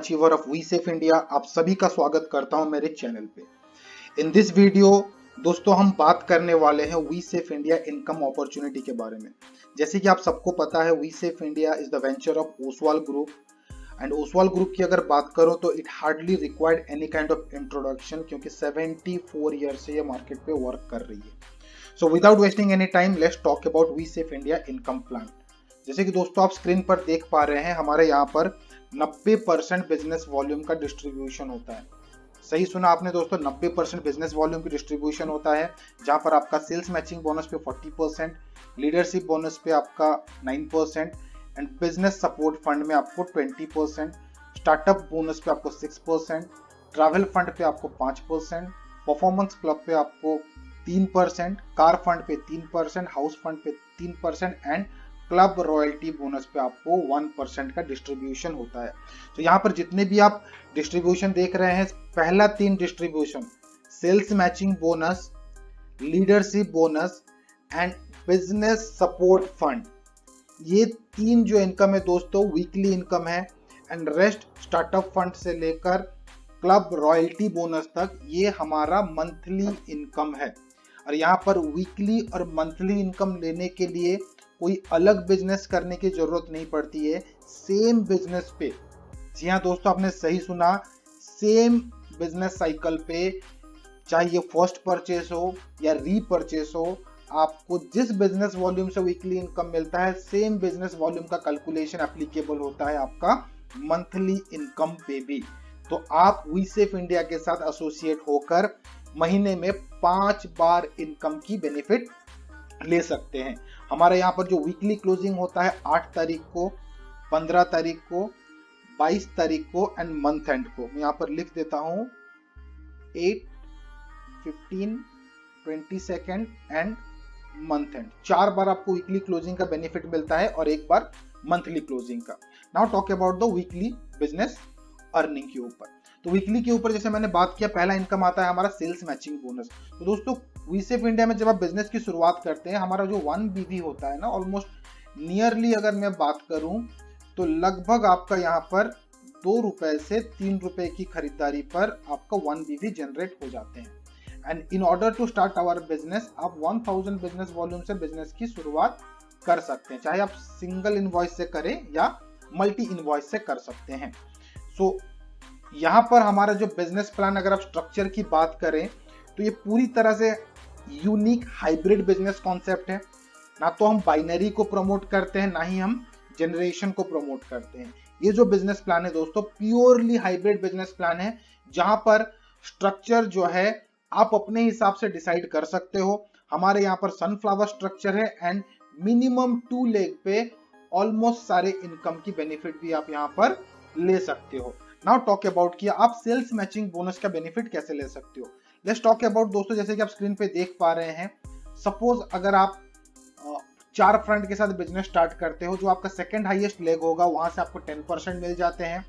Achiever of V Safe India. आप सभी का स्वागत करता हूं मेरे चैनल पे। इन दिस वीडियो दोस्तों हम बात करने वाले हैं V Safe India income opportunity के बारे में। जैसे कि आप सबको पता है V Safe India is the venture of Oswal group and Oswal group की अगर बात करूं तो it hardly required any kind of introduction, क्योंकि 74 ईयर से ये मार्केट पे वर्क कर रही है। So without wasting any time let's talk about V Safe India income plan. जैसे कि दोस्तों आप स्क्रीन पर देख पा रहे हैं, हमारे यहाँ पर 90% बिजनेस वॉल्यूम का डिस्ट्रीब्यूशन होता है। सही सुना आपने दोस्तों, 90% बिजनेस वॉल्यूम की डिस्ट्रीब्यूशन होता है, जहां पर आपका सेल्स मैचिंग बोनस पे 40%, लीडरशिप बोनस पे आपका 9% एंड बिजनेस सपोर्ट फंड में आपको 20%, स्टार्टअप बोनस पे आपको 6%, ट्रैवल फंड पे आपको 5%, परफॉर्मेंस क्लब पे आपको 3%, कार फंड पे 3%, हाउस फंड पे 3% एंड क्लब रॉयल्टी बोनस पे आपको 1% का डिस्ट्रीब्यूशन होता है। तो यहाँ पर जितने भी आप डिस्ट्रीब्यूशन देख रहे हैं, पहला 3 distribution sales matching bonus, leadership bonus and business support fund, ये 3 जो इनकम है दोस्तों वीकली इनकम है एंड रेस्ट स्टार्टअप फंड से लेकर क्लब रॉयल्टी बोनस तक ये हमारा मंथली इनकम है। और यहाँ पर वीकली और मंथली इनकम लेने के लिए कोई अलग बिजनेस करने की जरूरत नहीं पड़ती है। सेम बिजनेस पे, जी हाँ दोस्तों आपने सही सुना, सेम बिजनेस साइकिल पे, चाहे ये फर्स्ट परचेस हो या रीपरचेस हो, आपको जिस बिजनेस वॉल्यूम से वीकली इनकम मिलता है, सेम बिजनेस वॉल्यूम का कैलकुलेशन एप्लीकेबल होता है आपका मंथली इनकम पे भी। तो आप वी सेफ इंडिया के साथ एसोसिएट होकर महीने में 5 बार इनकम की बेनिफिट ले सकते हैं। हमारे यहाँ पर जो वीकली क्लोजिंग होता है 8 तारीख को, 15 तारीख को, 22 तारीख को एंड मंथ एंड को। मैं यहाँ पर लिख देता हूँ 8, 15, 22 एंड मंथ एंड। 4 बार आपको वीकली क्लोजिंग का बेनिफिट मिलता है और 1 बार मंथली क्लोजिंग का। Now talk about the weekly business earning के ऊपर। तो वीकली के ऊपर जैसे मैंने बात किया, पहला इनकम आता है हमारा सेल्स मैचिंग बोनस। तो दोस्तों वी सेफ इंडिया में जब आप बिजनेस की शुरुआत करते हैं, हमारा जो 1 BV होता है ना, ऑलमोस्ट नियरली अगर मैं बात करूं तो लगभग आपका यहाँ पर 2 रुपए से 3 रुपए की खरीदारी पर आपका 1 BV जनरेट हो जाते हैं। And in order to start our business, आप 1000 बिजनेस वॉल्यूम से बिजनेस की शुरुआत कर सकते हैं, चाहे आप सिंगल इनवॉइस से करें या मल्टी इनवॉइस से कर सकते हैं। सो यहाँ पर हमारा जो बिजनेस प्लान, अगर आप स्ट्रक्चर की बात करें तो ये पूरी तरह से यूनिक हाइब्रिड बिजनेस कॉन्सेप्ट है। ना तो हम बाइनरी को प्रमोट करते हैं, ना ही हम जनरेशन को प्रमोट करते हैं। ये जो बिजनेस प्लान है दोस्तों प्योरली हाइब्रिड बिजनेस प्लान है, जहां पर स्ट्रक्चर जो है आप अपने हिसाब से डिसाइड कर सकते हो। हमारे यहाँ पर सनफ्लावर स्ट्रक्चर है एंड मिनिमम 2 लेग पे ऑलमोस्ट सारे इनकम की बेनिफिट भी आप यहाँ पर ले सकते हो। नाउ टॉक अबाउट किया आप सेल्स मैचिंग बोनस का बेनिफिट कैसे ले सकते हो। लेट्स टॉक अबाउट दोस्तों, जैसे कि आप स्क्रीन पे देख पा रहे हैं, सपोज अगर आप 4 फ्रंट के साथ बिजनेस स्टार्ट करते हो, जो आपका सेकंड हाईएस्ट लेग होगा वहां से आपको 10% मिल जाते हैं,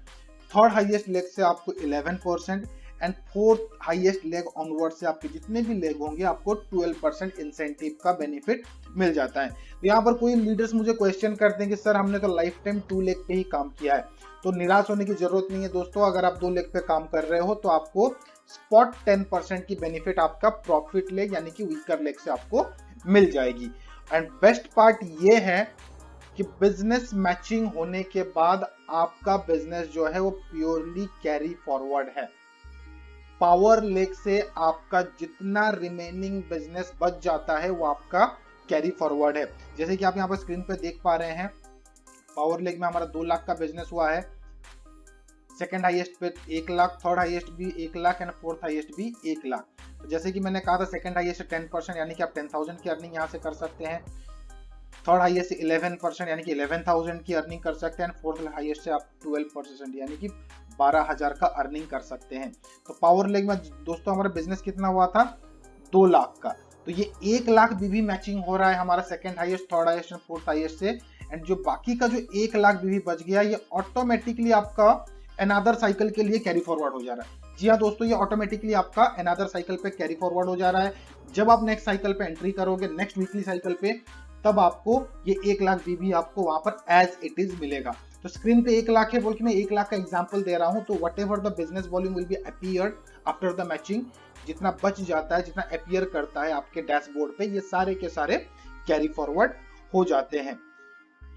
थर्ड हाईएस्ट लेग से आपको 11% and fourth highest leg onward से आपके जितने भी लेग होंगे आपको 12% इंसेंटिव का बेनिफिट मिल जाता है। तो यहाँ पर कोई लीडर्स मुझे क्वेश्चन करते हैं कि सर हमने तो लाइफ टाइम 2 लेग पे ही काम किया है। तो निराश होने की जरूरत नहीं है दोस्तों, अगर आप 2 लेग पे काम कर रहे हो तो आपको स्पॉट 10% की बेनिफिट आपका प्रॉफिट लेग यानी कि वीकर लेग से आपको मिल जाएगी। एंड बेस्ट पार्ट ये है कि बिजनेस मैचिंग होने के बाद आपका बिजनेस जो है वो प्योरली कैरी फॉरवर्ड है। पावर लेग से आपका जितना रिमेनिंग बिजनेस बच जाता है वो आपका कैरी फॉरवर्ड है। जैसे कि आप यहाँ पर स्क्रीन पे देख पा रहे हैं, पावर लेग में हमारा 2 लाख का बिजनेस हुआ है, सेकंड हाईएस्ट पे 1 लाख, थर्ड हाईएस्ट भी 1 लाख एंड फोर्थ हाईएस्ट भी 1 लाख। तो जैसे कि मैंने कहा था सेकंड हाईएस्ट 10% यानी कि आप 10,000 की अर्निंग यहाँ से कर सकते हैं, थर्ड हाईएस्ट 11% यानी कि 11,000 की अर्निंग कर सकते हैं, फोर्थ हाईएस्ट से आप 12% यानी कि 12,000 का अर्निंग कर सकते हैं। तो पावर लेग में दोस्तों हमारा बिजनेस कितना हुआ था, 2 लाख का। तो ये 1 लाख बीवी मैचिंग हो रहा है हमारा second highest, third highest and fourth highest से। एंड जो बाकी का जो 1 लाख बीवी बच गया, ये ऑटोमेटिकली आपका अनदर साइकिल के लिए कैरी फॉरवर्ड हो जा रहा है। जी हाँ दोस्तों, ये ऑटोमेटिकली आपका अनदर साइकिल पे कैरी फॉरवर्ड हो जा रहा है। जब आप नेक्स्ट साइकिल पे एंट्री करोगे, नेक्स्ट वीकली साइकिल पे, तब आपको ये 1 लाख बीवी आपको वहां पर एज इट इज मिलेगा। तो स्क्रीन पे 1 लाख है बोल के मैं 1 लाख का एग्जांपल दे रहा हूं, तो what ever the business volume will be appeared after the matching, जितना बच जाता है, जितना अपीयर करता है आपके डैशबोर्ड पे, ये सारे के सारे कैरी फॉरवर्ड हो जाते हैं।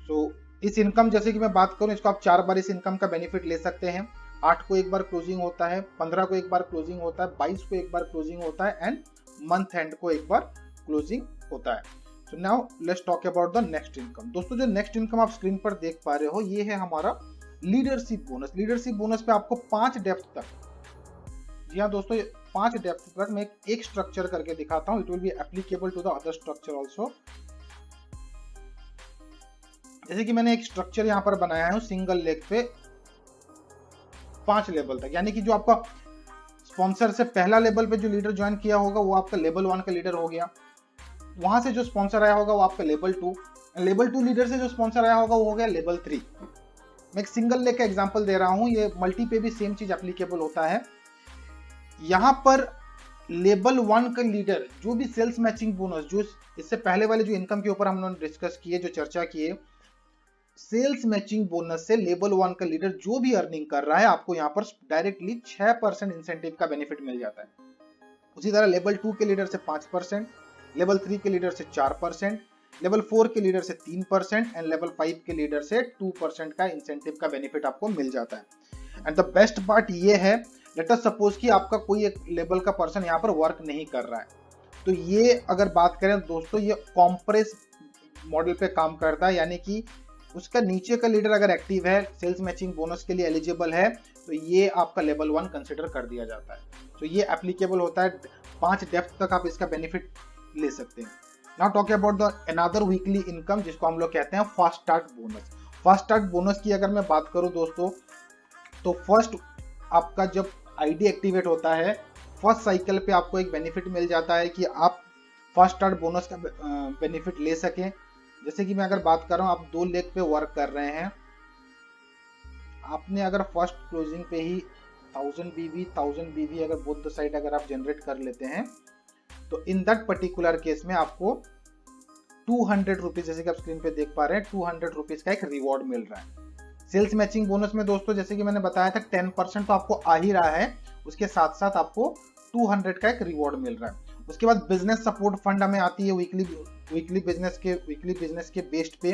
सो इस इनकम, जैसे कि मैं बात करूं, इसको आप 4 बार इस इनकम का बेनिफिट ले सकते हैं। 8 को एक बार क्लोजिंग होता है, 15 को एक बार क्लोजिंग होता है, 22 को एक बार क्लोजिंग होता है एंड मंथ एंड को एक बार क्लोजिंग होता है। So now let's talk about the next income. दोस्तों जो नेक्स्ट इनकम आप स्क्रीन पर देख पा रहे हो, ये है हमारा लीडरशिप बोनस। लीडरशिप बोनस पे आपको 5 डेप्थ तक, जी हाँ दोस्तों, 5 डेप्थ तक मैं एक स्ट्रक्चर करके दिखाता हूं। It will be applicable to the other structure also. जैसे कि मैंने एक स्ट्रक्चर यहां पर बनाया है सिंगल लेग पे 5 लेवल तक, यानी कि जो आपका स्पॉन्सर से पहला लेवल पे जो लीडर ज्वाइन किया होगा वो आपका लेवल 1 का लीडर हो गया। वहां से जो स्पॉन्सर आया होगा वो आपका लेवल 2, लेवल 2 लीडर से जो स्पॉन्सर आया होगा वो हो गया लेवल 3। मैं एक सिंगल लेग का एग्जांपल दे रहा हूं, ये मल्टी पे भी सेम चीज एप्लीकेबल होता है। यहां पर लेवल 1 का लीडर जो भी सेल्स मैचिंग बोनस, जो इससे पहले वाले जो इनकम के ऊपर हम लोगों ने डिस्कस किए, जो चर्चा किए, सेल्स मैचिंग बोनस से लेवल 1 का लीडर जो भी अर्निंग कर रहा है, आपको यहां पर डायरेक्टली 6% इंसेंटिव का बेनिफिट मिल जाता है। उसी तरह लेवल 2 के लीडर से 5%, लेवल 3 के लीडर से 4%, लेवल 4 के लीडर से 3% एंड लेवल 5 के लीडर से 2% का इंसेंटिव का बेनिफिट आपको मिल जाता है। एंड द बेस्ट पार्ट ये है, लेट अस सपोज कि आपका कोई एक लेवल का पर्सन यहाँ पर वर्क नहीं कर रहा है, तो ये अगर बात करें दोस्तों, ये कॉम्प्रेस मॉडल पे काम करता है, यानी कि उसका नीचे का लीडर अगर एक्टिव है, सेल्स मैचिंग बोनस के लिए एलिजिबल है, तो ये आपका लेवल 1 कंसिडर कर दिया जाता है। तो ये एप्लीकेबल होता है, 5 डेप्थ तक आप इसका बेनिफिट ले सकते हैं। Now talk about the another weekly income, जिसको हम लोग कहते हैं fast start bonus. Fast start bonus की अगर मैं बात करूं दोस्तों, तो फर्स्ट आपका जब आईडी एक्टिवेट होता है, फर्स्ट साइकिल पे आपको एक बेनिफिट मिल जाता है कि आप फास्ट स्टार्ट बोनस का बेनिफिट ले सकें। जैसे कि मैं अगर बात कर रहा हूं, आप 2 लेग पे वर्क कर रहे हैं, आपने अगर फर्स्ट क्लोजिंग पे ही 1000 बीवी अगर बोथ द साइड अगर आप जनरेट कर लेते हैं, तो इन दैट पर्टिकुलर केस में आपको 200 रुपीज, जैसे कि आप स्क्रीन पे देख पा रहे हैं, 200 रुपीज का एक रिवॉर्ड मिल रहा है। सेल्स मैचिंग बोनस में दोस्तों, जैसे कि मैंने बताया था, 10% तो आपको आ ही रहा है, उसके साथ साथ आपको 200 का एक रिवॉर्ड मिल रहा है। उसके बाद बिजनेस सपोर्ट फंड हमें आती है वीकली बिजनेस के बेस्ड पे।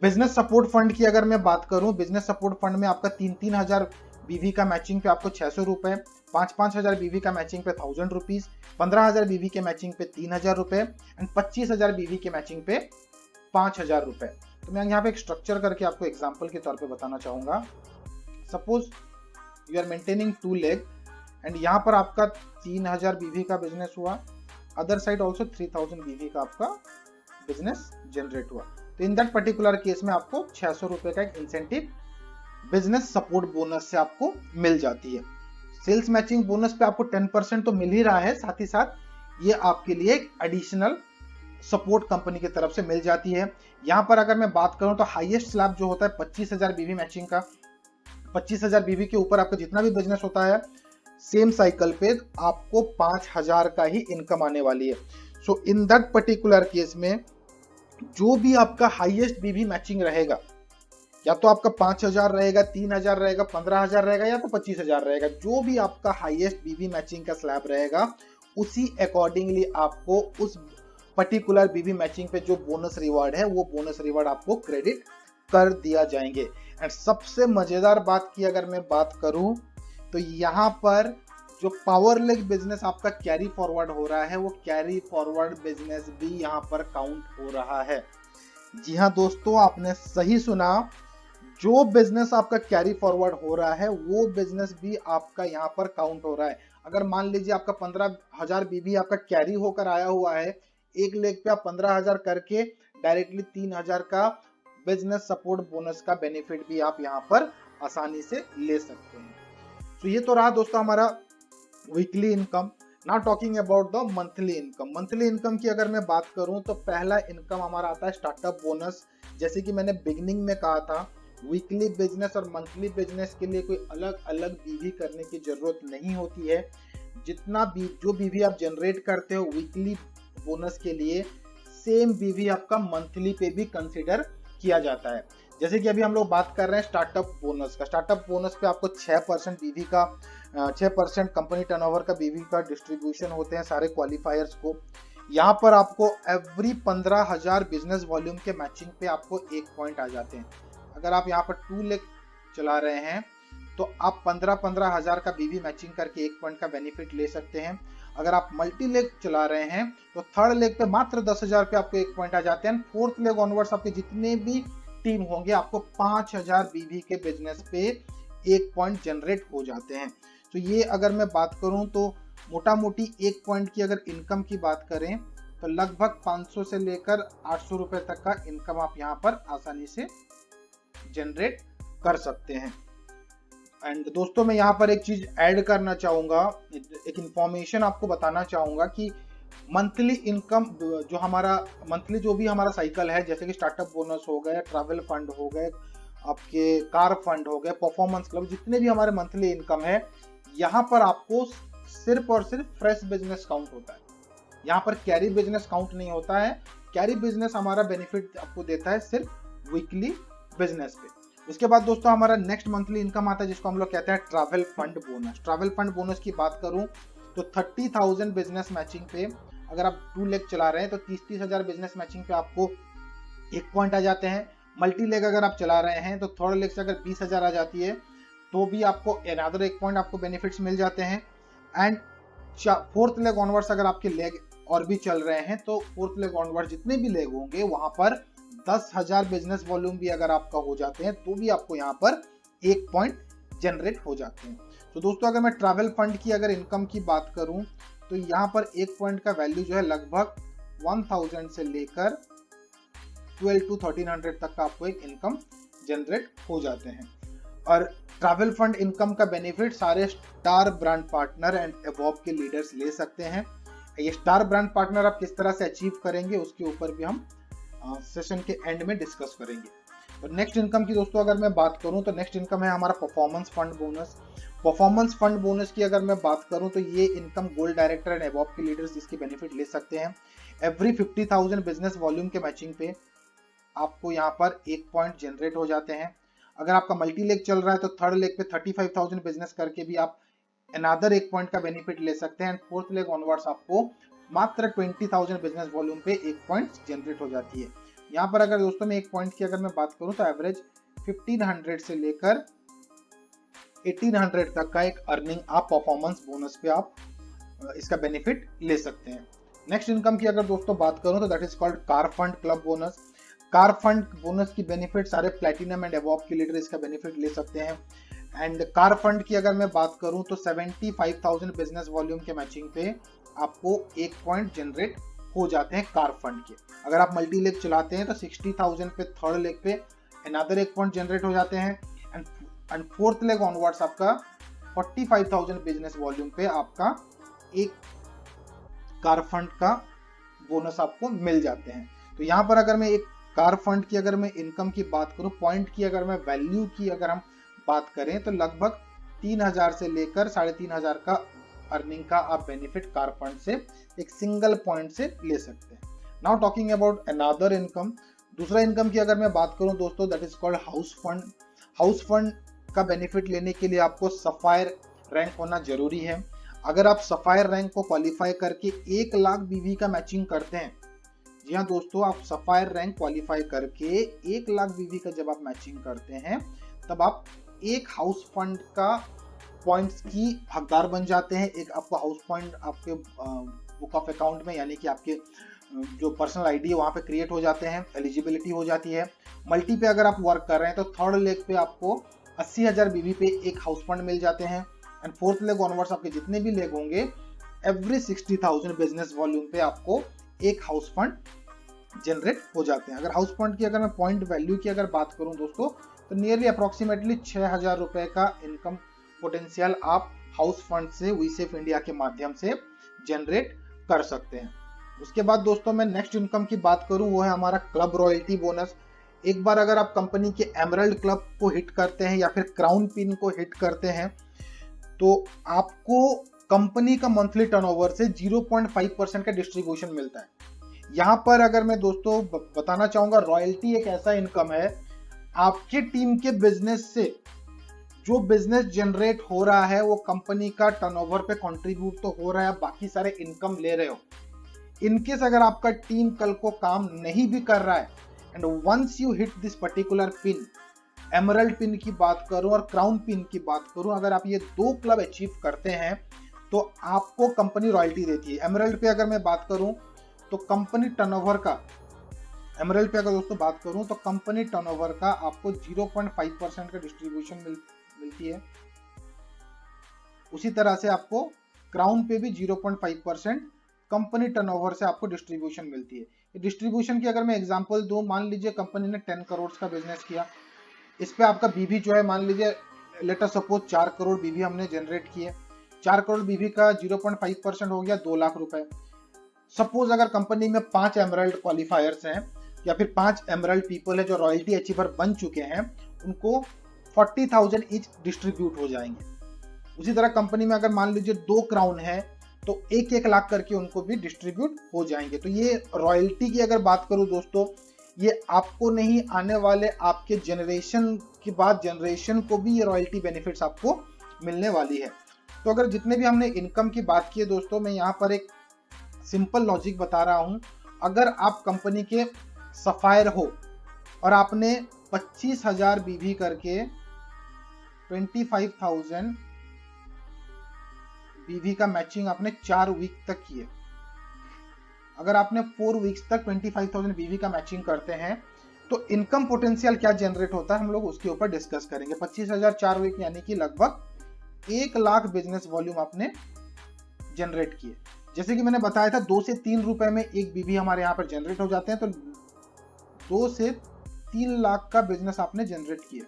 बिजनेस सपोर्ट फंड की अगर मैं बात करूं, बिजनेस सपोर्ट फंड में आपका 3-3 हजार बीवी का मैचिंग पे आपको 600 रुपए, 5-5 हजार बीवी का मैचिंग पे 1000 रुपीज, 15,000 बीवी के मैचिंग पे 3000 रुपए एंड 25,000 बीवी के मैचिंग पे 5000 रुपए। तो मैं यहाँ पे एक स्ट्रक्चर करके आपको एग्जांपल के तौर पे बताना चाहूंगा। Suppose you are maintaining 2 leg and यहाँ पर आपका 3000 बीवी का बिजनेस हुआ, अदर साइड ऑल्सो 3000 बीवी का आपका बिजनेस जनरेट हुआ, तो इन दैट पर्टिकुलर केस में आपको 600 रुपए का एक इंसेंटिव बिजनेस सपोर्ट बोनस से आपको मिल जाती है। सेल्स मैचिंग बोनस पे आपको 10% तो मिल ही रहा है, साथ ही साथ ये आपके लिए एक एडिशनल सपोर्ट कंपनी की तरफ से मिल जाती है। यहां पर अगर मैं बात करूं तो हाईएस्ट स्लैब जो होता है 25,000 बीवी मैचिंग का, 25,000 बीवी के ऊपर आपका जितना भी बिजनेस होता है, सेम साइकिल पे आपको 5,000 का ही इनकम आने वाली है। सो इन दैट पर्टिकुलर केस में जो भी आपका हाईएस्ट बीवी मैचिंग रहेगा, या तो आपका 5,000 रहेगा, 3,000 रहेगा, 15,000 रहेगा, या तो 25,000 रहेगा, जो भी आपका हाईएस्ट बीवी मैचिंग का स्लैब रहेगा, उसी अकॉर्डिंगली आपको उस पर्टिकुलर बीवी मैचिंग पे जो बोनस रिवार्ड है, वो बोनस रिवार्ड आपको क्रेडिट कर दिया जाएंगे। एंड सबसे मजेदार बात की अगर मैं बात करूं, तो यहाँ पर जो पावर लेग बिजनेस आपका कैरी फॉरवर्ड हो रहा है, वो कैरी फॉरवर्ड बिजनेस भी यहाँ पर काउंट हो रहा है। जी हाँ दोस्तों, आपने सही सुना, जो बिजनेस आपका कैरी फॉरवर्ड हो रहा है, वो बिजनेस भी आपका यहाँ पर काउंट हो रहा है। अगर मान लीजिए आपका 15,000 बीवी आपका कैरी होकर आया हुआ है, एक लेग पे आप 15,000 करके डायरेक्टली 3,000 का बिजनेस सपोर्ट बोनस का बेनिफिट भी आप यहाँ पर आसानी से ले सकते हैं। तो ये तो रहा दोस्तों हमारा weekly income. Now talking about the monthly income. Monthly income की अगर मैं बात करूं, तो पहला इनकम हमारा आता है स्टार्टअप बोनस। जैसे कि मैंने बिगनिंग में कहा था, वीकली बिजनेस और मंथली बिजनेस के लिए कोई अलग अलग बीवी करने की जरूरत नहीं होती है। जितना भी जो बीवी आप जनरेट करते हो वीकली बोनस के लिए, सेम बीवी आपका मंथली पे भी कंसिडर किया जाता है। जैसे कि अभी हम लोग बात कर रहे हैं स्टार्टअप बोनस का। स्टार्टअप बोनस पे आपको 6% बीवी का 6% कंपनी टर्नओवर का बीवी का डिस्ट्रीब्यूशन होते हैं सारे क्वालिफायर्स को। यहाँ पर आपको एवरी 15,000 बिजनेस वॉल्यूम के मैचिंग पे आपको 1 पॉइंट आ जाते हैं। अगर आप यहाँ पर 2 लेग चला रहे हैं तो आप 15,000 का बीवी मैचिंग करके 1 पॉइंट का बेनिफिट ले सकते हैं। अगर आप मल्टी लेग चला रहे हैं तो थर्ड लेग पे मात्र 10,000 पे आपको 1 पॉइंट आ जाते हैं। फोर्थ लेग ऑनवर्ड्स आपके जितने भी टीम होंगे आपको 5,000 बीवी के बिजनेस पे 1 पॉइंट जनरेट हो जाते हैं। तो ये अगर मैं बात करूं तो मोटा मोटी 1 पॉइंट की अगर इनकम की बात करें तो लगभग 500 से लेकर 800 रुपए तक का इनकम आप यहाँ पर आसानी से जनरेट कर सकते हैं। एंड दोस्तों मैं यहाँ पर एक चीज ऐड करना चाहूंगा, एक इंफॉर्मेशन आपको बताना चाहूंगा कि मंथली इनकम जो हमारा मंथली जो भी हमारा साइकिल है, जैसे कि स्टार्टअप बोनस हो गए, ट्रैवल फंड हो गए, आपके कार फंड हो गए, परफॉर्मेंस क्लब, जितने भी हमारे मंथली इनकम है, यहाँ पर आपको सिर्फ और सिर्फ फ्रेश बिजनेस काउंट होता है। यहाँ पर कैरी बिजनेस काउंट नहीं होता है। कैरी बिजनेस हमारा बेनिफिट आपको देता है सिर्फ वीकली बिजनेस पे। उसके बाद दोस्तों हमारा नेक्स्ट मंथली इनकम आता है जिसको हम लोग कहते हैं travel fund bonus. Travel fund bonus की बात करूं तो 30,000 बिजनेस मैचिंग पे अगर आप 2 लेग चला रहे हैं तो 30,000 बिजनेस मैचिंग पे आपको 1 पॉइंट आ जाते हैं। मल्टी लेग अगर आप चला रहे हैं तो थर्ड लेग से अगर 20,000 आ जाती है तो भी आपको अनदर 1 पॉइंट आपको बेनिफिट्स मिल जाते हैं। एंड फोर्थ लेग ऑनवर्ड्स अगर आपके लेग और भी चल रहे हैं तो फोर्थ लेग ऑनवर्ड जितने भी लेग होंगे वहां पर 10,000 बिजनेस वॉल्यूम भी अगर आपका हो जाते हैं तो भी आपको यहाँ पर 1 पॉइंट जनरेट हो जाते हैं। तो दोस्तों अगर मैं ट्रैवल फंड की अगर इनकम की बात करूं तो यहाँ पर 1 पॉइंट का वैल्यू जो है लगभग 1000 से लेकर 12 to 1300 तक का आपको एक इनकम जनरेट हो जाते हैं। और ट्रैवल फंड इनकम का बेनिफिट सारे star brand partner and above के लीडर्स ले सकते हैं। ये स्टार ब्रांड पार्टनर आप किस तरह से अचीव करेंगे उसके ऊपर भी हम सेशन के एंड में डिस्कस करेंगे। और नेक्स्ट इनकम की दोस्तों अगर मैं बात करूं तो नेक्स्ट इनकम है हमारा performance fund bonus. Performance fund bonus की अगर मैं बात करूं तो ये income gold director and above के लीडर्स इसकी बेनिफिट ले सकते हैं। एवरी 50,000 बिजनेस वॉल्यूम के मैचिंग पे आपको यहाँ पर 1 पॉइंट जनरेट हो जाते हैं। अगर आपका मल्टी लेग चल रहा है तो थर्ड लेग पे 35,000 बिजनेस करके भी आप अनदर 1 पॉइंट का बेनिफिट ले सकते हैं। फोर्थ लेग ऑनवर्ड्स आपको मात्र 20,000 बिजनेस वॉल्यूम पे 1 पॉइंट जनरेट हो जाती है। यहाँ पर अगर दोस्तों मैं 1 पॉइंट की अगर मैं बात करूं तो एवरेज 1500 से लेकर 1800 तक का एक अर्निंग आप परफॉर्मेंस बोनस पे आप इसका बेनिफिट ले सकते हैं। नेक्स्ट इनकम की अगर दोस्तों बात करूं तो that is called car fund club bonus. Car fund bonus की बेनिफिट सारे प्लैटिनम एंड अबव के लीडर इसका बेनिफिट ले सकते हैं। एंड कार फंड की अगर मैं बात करूं तो 75,000 बिजनेस वॉल्यूम के मैचिंग पे आपको 1 पॉइंट जनरेट हो जाते हैं कार फंड के। अगर आप मल्टी लेग चलाते हैं तो 60,000 पे थर्ड लेग पे अनदर 1 पॉइंट जनरेट हो जाते हैं। एंड फोर्थ लेग ऑनवर्ड्स आपका 45,000 बिजनेस वॉल्यूम पे आपका 1 कार फंड का बोनस आपको मिल जाते हैं। तो यहाँ पर अगर मैं एक कार फंड की अगर मैं इनकम की बात करूं, पॉइंट की अगर मैं वैल्यू की अगर हम बात करें तो लगभग 3,000 से लेकर 3,500 का अर्निंग का आप बेनिफिट कार फंड से एक सिंगल पॉइंट से ले सकते हैं। Now talking about another income, दूसरा इनकम की अगर मैं बात करूं दोस्तों that is called house fund. House fund का बेनिफिट लेने के लिए आपको सफायर रैंक होना जरूरी है। अगर आप सफायर रैंक को क्वालिफाई करके 1 लाख बीवी का मैचिंग करते हैं, जी हाँ दोस्तों, आप सफायर रैंक क्वालिफाई करके 1 लाख बीवी का जब आप मैचिंग करते हैं तब आप एक हाउस फंड का पॉइंट्स की हकदार बन जाते हैं। एक आपको हाउस पॉइंट आपके बुक ऑफ अकाउंट में यानी कि आपके जो पर्सनल आईडी है वहां पे क्रिएट हो जाते हैं, एलिजिबिलिटी हो जाती है। मल्टी पे अगर आप वर्क कर रहे हैं तो थर्ड लेग पे आपको 80,000 बीवी पे एक हाउस फंड मिल जाते हैं। एंड फोर्थ लेग ऑनवर्ड्स आपके जितने भी लेग होंगे एवरी 60,000 बिजनेस वॉल्यूम पे आपको एक हाउस फंड जनरेट हो जाते हैं। अगर हाउस फंड की अगर मैं पॉइंट वैल्यू की अगर बात करूं दोस्तों तो नियरली अप्रोक्सीमेटली 6,000 रुपए का इनकम पोटेंशियल आप हाउस फंड से वी सेफ इंडिया के माध्यम से जनरेट कर सकते हैं। उसके बाद दोस्तों मैं नेक्स्ट इनकम की बात करूं वो है हमारा क्लब रॉयल्टी बोनस। एक बार अगर आप कंपनी के एमरल्ड क्लब को हिट करते हैं या फिर क्राउन पिन को हिट करते हैं तो आपको कंपनी का मंथली टर्नओवर से 0.5% का डिस्ट्रीब्यूशन मिलता है। यहाँ पर अगर मैं दोस्तों बताना चाहूंगा, रॉयल्टी एक ऐसा इनकम है, आपके टीम के बिजनेस से जो बिजनेस जनरेट हो रहा है वो कंपनी का टर्नओवर पे कंट्रीब्यूट तो हो रहा है, बाकी सारे इनकम ले रहे हो। इनकेस अगर आपका टीम कल को काम नहीं भी कर रहा है, and once you hit this particular pin, emerald pin की बात करूं और क्राउन पिन की बात करूं, अगर आप ये 2 क्लब अचीव करते हैं तो आपको कंपनी रॉयल्टी देती है। एमरल्ड पे अगर मैं बात करूं तो कंपनी टर्नओवर का, एमरल्ड पे अगर दोस्तों बात करूं तो कंपनी टर्नओवर का आपको 0.5% का डिस्ट्रीब्यूशन मिलती है। उसी तरह से आपको क्राउन पे भी 0.5% कंपनी टर्नओवर से आपको डिस्ट्रीब्यूशन मिलती है। डिस्ट्रीब्यूशन की अगर मैं एग्जांपल दूं, मान लीजिए कंपनी ने 10 करोड़ का बिजनेस किया, इस पे आपका बीवी जो है, मान लीजिए लेट अस सपोज 4 करोड़ बीवी हमने जनरेट किए, 4 करोड़ बीवी का 0.5% हो गया 2 लाख रुपए। सपोज अगर कंपनी में 5 एमरल्ड क्वालिफायर्स हैं या फिर 5 एमरल्ड पीपल है जो रॉयल्टी अचीवर बन चुके हैं, उनको 40,000 ईच डिस्ट्रीब्यूट हो जाएंगे। उसी तरह कंपनी में अगर मान लीजिए 2 क्राउन है तो 1-1 लाख करके उनको भी डिस्ट्रीब्यूट हो जाएंगे। तो ये रॉयल्टी की अगर बात करूं दोस्तों, ये आपको नहीं, आने वाले आपके जनरेशन के बाद जनरेशन को भी ये रॉयल्टी बेनिफिट्स आपको मिलने वाली है। तो अगर जितने भी हमने इनकम की बात की है दोस्तों, मैं यहाँ पर एक सिंपल लॉजिक बता रहा हूँ। अगर आप कंपनी के सफायर हो और आपने 25,000 बीवी करके 25,000 बीवी का मैचिंग आपने 4 वीक तक किए, अगर आपने 4 वीक्स तक 25,000 बीवी का मैचिंग करते हैं तो इनकम पोटेंशियल क्या जनरेट होता है हम लोग उसके ऊपर डिस्कस करेंगे। 25,000 4 वीक यानी कि लगभग 1 लाख बिजनेस वॉल्यूम आपने जनरेट किए। जैसे कि मैंने बताया था 2 से 3 रुपए में एक बीवी हमारे यहाँ पर जनरेट हो जाते हैं, तो 2 से 3 लाख का बिजनेस आपने जनरेट किया।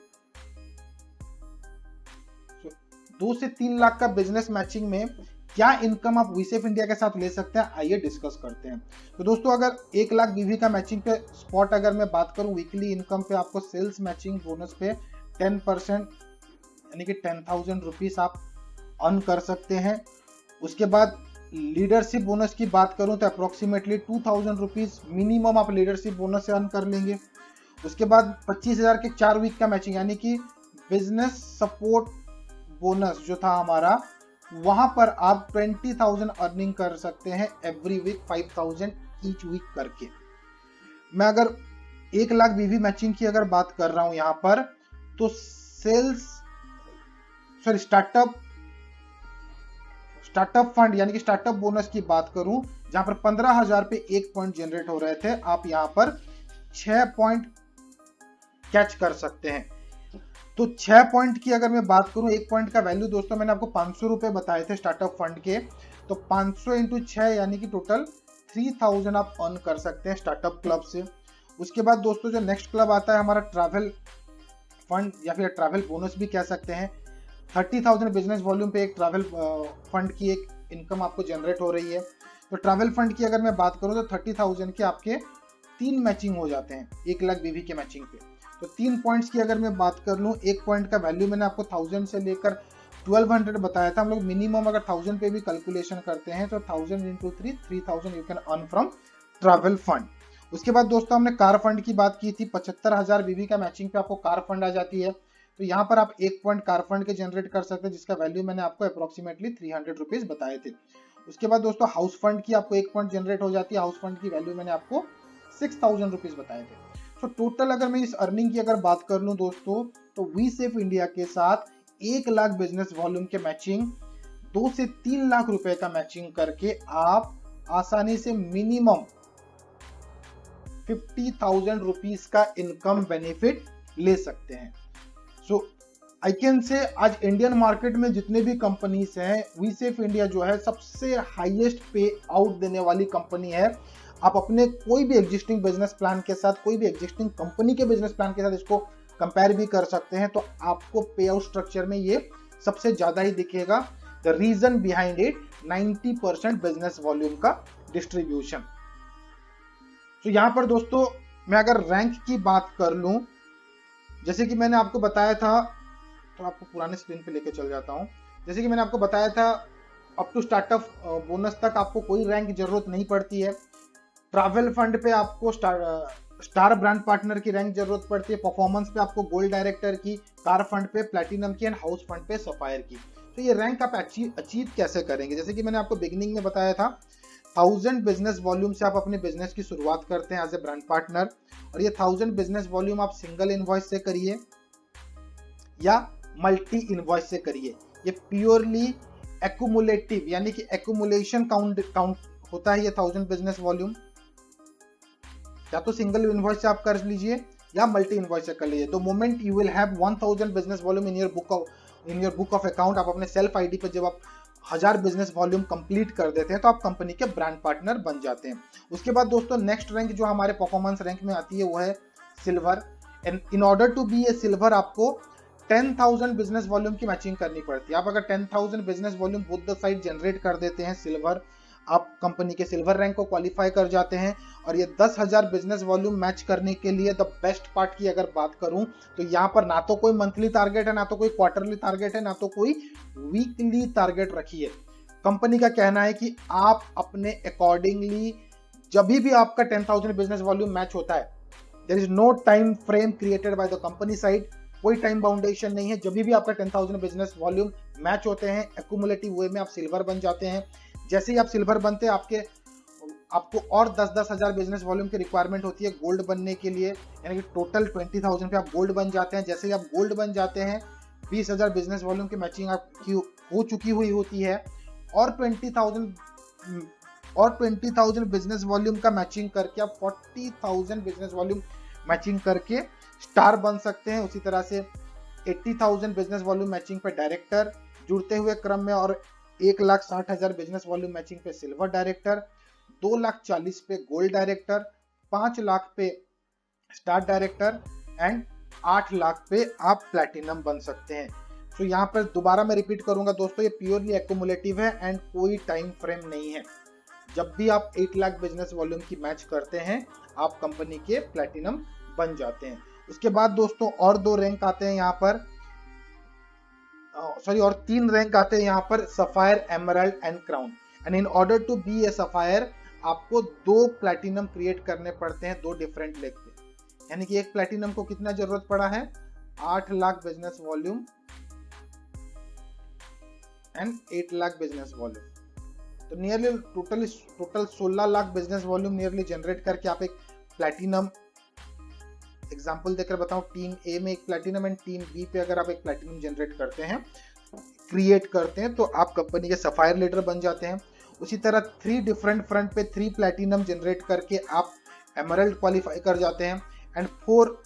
2 से 3 लाख का बिजनेस मैचिंग में क्या इनकम आप वीसेफ इंडिया के साथ ले सकते हैं, आइए डिस्कस करते हैं। तो दोस्तों अगर 1 लाख बीवी का मैचिंग पे स्पॉट अगर मैं बात करूं, वीकली इनकम पे आपको सेल्स मैचिंग बोनस पे 10% यानी कि 10,000 रुपीज आप अर्न कर सकते हैं। उसके बाद लीडरशिप बोनस की बात करूं तो अप्रोक्सीमेटली 2,000 रुपीज मिनिमम आप लीडरशिप बोनस से अर्न कर लेंगे। उसके बाद 25,000 के 4 वीक का मैचिंग यानी कि बिजनेस सपोर्ट बोनस जो था हमारा, वहां पर आप 20,000 अर्निंग कर सकते हैं एवरी वीक, 5,000 ईच वीक करके। मैं अगर 1 लाख बीवी मैचिंग की अगर बात कर रहा हूं यहां पर, तो स्टार्टअप फंड यानी कि स्टार्टअप बोनस की बात करूं, जहां पर 15,000 पे 1 पॉइंट जनरेट हो रहे थे, आप यहां पर 6 पॉइंट कैच कर सकते हैं। तो 6 पॉइंट की अगर मैं बात करूं, 1 पॉइंट का वैल्यू दोस्तों मैंने आपको 500 रुपए बताए थे स्टार्टअप फंड के, तो 500 इंटू 6 यानी कि टोटल 3,000 आप अर्न कर सकते हैं स्टार्टअप क्लब से। उसके बाद दोस्तों जो नेक्स्ट क्लब आता है हमारा ट्रैवल फंड या फिर ट्रैवल बोनस भी कह सकते हैं। 30,000 बिजनेस वॉल्यूम पे एक ट्रैवल फंड की एक इनकम आपको जनरेट हो रही है। तो ट्रैवल फंड की अगर मैं बात करूं तो 30,000 के आपके 3 मैचिंग हो जाते हैं 1 लाख बीवी के मैचिंग पे। तो 3 पॉइंट्स की अगर मैं बात कर लूं, 1 पॉइंट का वैल्यू मैंने आपको 1000 से लेकर 1200 बताया था। हम लोग मिनिमम अगर 1000 पे भी कैलकुलेशन करते हैं तो 1000 into 3, 3000 you can earn from travel fund. उसके बाद दोस्तों हमने कार फंड की बात की थी, 75,000 बीवी का मैचिंग पे आपको कार फंड आ जाती है। तो यहाँ पर आप 1 पॉइंट कार फंड के जनरेट कर सकते हैं, जिसका वैल्यू मैंने आपको अप्रोक्सीमेटली 300 रुपीज बताए थे। उसके बाद दोस्तों हाउस फंड की आपको 1 पॉइंट जनरेट हो जाती है, हाउस फंड की वैल्यू मैंने आपको 6,000 रुपीज बताए थे। तो टोटल अगर मैं इस अर्निंग की अगर बात कर लूं दोस्तों, तो वीसेफ इंडिया के साथ 1 लाख बिजनेस वॉल्यूम के मैचिंग, 2 से 3 लाख रुपए का मैचिंग करके आप आसानी से मिनिमम 50,000 रुपीज का इनकम बेनिफिट ले सकते हैं। सो आई कैन से आज इंडियन मार्केट में जितने भी कंपनीज हैं, वीसेफ इंडिया जो है सबसे हाईएस्ट पे आउट देने वाली कंपनी है। आप अपने कोई भी एग्जिस्टिंग बिजनेस प्लान के साथ, कोई भी एग्जिस्टिंग कंपनी के बिजनेस प्लान के साथ इसको कंपेयर भी कर सकते हैं, तो आपको पे आउट स्ट्रक्चर में ये सबसे ज्यादा ही दिखेगा। The reason behind it 90% business volume का डिस्ट्रीब्यूशन। तो यहां पर दोस्तों मैं अगर रैंक की बात कर लूं, जैसे कि मैंने आपको बताया था, तो आपको पुराने स्क्रीन पे लेके चल जाता हूं। जैसे कि मैंने आपको बताया था, अप टू स्टार्टअप बोनस तक आपको कोई रैंक की जरूरत नहीं पड़ती है। ट्रैवल फंड पे आपको स्टार ब्रांड पार्टनर की रैंक जरूरत पड़ती है, परफॉर्मेंस पे आपको गोल्ड डायरेक्टर की, कार फंड पे प्लैटिनम की एंड हाउस फंड पे सफायर की। तो ये रैंक आप अचीव कैसे करेंगे? जैसे कि मैंने आपको बिगिनिंग में बताया था, 1000 बिजनेस वॉल्यूम से आप अपने बिजनेस की शुरुआत करते हैं एज ए ब्रांड पार्टनर, और ये 1000 बिजनेस वॉल्यूम आप सिंगल इनवॉइस से करिए या मल्टी इनवॉइस से करिए। ये प्योरली एक्यूमुलेटिव यानी कि एक्यूमुलेशन काउंट होता है ये 1000 बिजनेस वॉल्यूम। या तो सिंगल इनवॉइस से आप कर लीजिए या मल्टी इनवॉइस से कर लीजिए। The moment you will have 1000 business volume in your book of account, आप अपने सेल्फ आईडी पर जब आप 1000 बिजनेस वॉल्यूम कंप्लीट कर देते हैं तो आप कंपनी के ब्रांड पार्टनर बन जाते हैं। उसके बाद दोस्तों नेक्स्ट रैंक जो हमारे परफॉर्मेंस रैंक में आती है वो है silver. And in order to be a silver आपको 10,000 बिजनेस वॉल्यूम की मैचिंग करनी पड़ती है। आप अगर 10,000 business volume both the side generate कर देते हैं सिल्वर, आप कंपनी के सिल्वर रैंक को क्वालिफाई कर जाते हैं। और ये 10,000 बिजनेस वॉल्यूम मैच करने के लिए द बेस्ट पार्ट की अगर बात करूं तो यहाँ पर ना तो कोई मंथली टारगेट है, ना तो कोई क्वार्टरली टारगेट है, ना तो कोई वीकली टारगेट रखी है। कंपनी का कहना है कि आप अपने अकॉर्डिंगली जब भी आपका 10,000 बिजनेस वॉल्यूम मैच होता है, there is no time frame created by the company side, कोई टाइम बाउंडेशन नहीं है। जब भी आपका 10,000 बिजनेस वॉल्यूम मैच होते हैं एक्यूमुलेटिव वे में आप सिल्वर बन जाते हैं। जैसे ही आप सिल्वर बनते हैं आपको और 10-10 हजार बिजनेस वॉल्यूम की रिक्वायरमेंट होती है गोल्ड बनने के लिए, यानी कि टोटल 20,000 पे आप गोल्ड बन जाते हैं। जैसे ही आप गोल्ड बन जाते हैं 20,000 बिजनेस वॉल्यूम की मैचिंग आपकी हो चुकी हुई होती है, और 20,000 बिजनेस वॉल्यूम का मैचिंग करके आप 40,000 बिजनेस वॉल्यूम मैचिंग करके स्टार बन सकते हैं। उसी तरह से 80,000 बिजनेस वॉल्यूम मैचिंग पे डायरेक्टर जुड़ते हुए क्रम में, और 1,60,000 बिजनेस वॉल्यूम मैचिंग पे सिल्वर डायरेक्टर, 2,40,000 पे गोल्ड डायरेक्टर, 5 लाख पे स्टार डायरेक्टर एंड 8 लाख पे आप प्लैटिनम बन सकते हैं। तो यहाँ पर दोबारा मैं रिपीट करूंगा दोस्तों, ये प्योरली एक्यूमुलेटिव है एंड कोई टाइम फ्रेम नहीं है। जब भी आप 8 लाख बिजनेस वॉल्यूम की मैच करते हैं आप कंपनी के प्लैटिनम बन जाते हैं। उसके बाद दोस्तों और 2 रैंक आते हैं यहाँ पर, और 3 रैंक आते हैं यहाँ पर, sapphire, emerald and crown. And in order to be a sapphire आपको 2 प्लैटिनम क्रिएट करने पड़ते हैं 2 डिफरेंट लेग पे। यानी कि एक प्लैटिनम को कितना जरूरत पड़ा है, 8 lakh business volume and 8 lakh business volume. तो nearly total 16 lakh business volume nearly generate करके आप एक प्लैटिनम, एग्जांपल देकर बताऊं, टीम ए में एक प्लैटिनम एंड टीम बी पे अगर आप एक प्लैटिनम जनरेट करते हैं, क्रिएट करते हैं, तो आप कंपनी के सफायर लीडर बन जाते हैं। उसी तरह 3 डिफरेंट फ्रंट पे 3 प्लैटिनम जनरेट करके आप एमराल्ड क्वालिफाई कर जाते हैं। एंड 4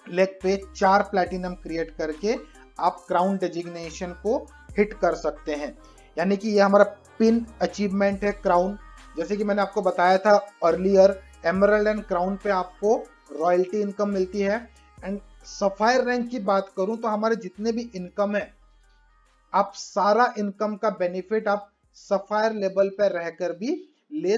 लेग पे 4 प्लैटिनम क्रिएट करके आप क्राउन डेजिग्नेशन को हिट कर सकते हैं। यानी कि ये हमारा पिन अचीवमेंट है क्राउन। जैसे कि मैंने आपको बताया था अर्लियर, एमराल्ड एंड क्राउन पे आपको रॉयल्टी इनकम मिलती है। एंड सफायर रैंक की बात करूं तो हमारे जितने भी इनकम है, आप सारा इनकम का बेनिफिट आप सफायर लेवल पर रहकर भी ले